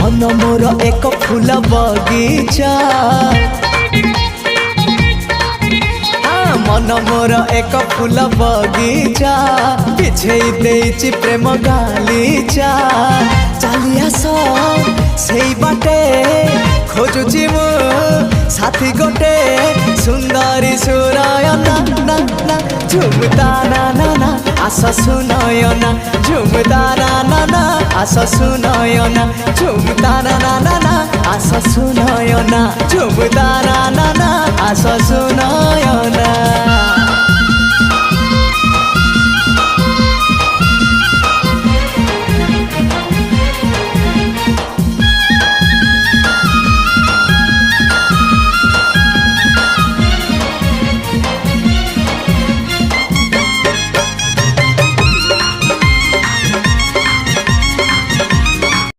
मन मोर एक फूल बगीचा मन मोर एक फूल बगीचा बिछे देइछि प्रेम गालीचा चली आस सेई बाटे खोजुछि मु साथी गोटे सुंदरी सुरायना ना ना झुमता ना ना ना आस सुनयना झुमता ना ना ना आस सुनयना झुमता ना ना ना ना आस सुनयना झुमता ना ना ना आस सुनयना।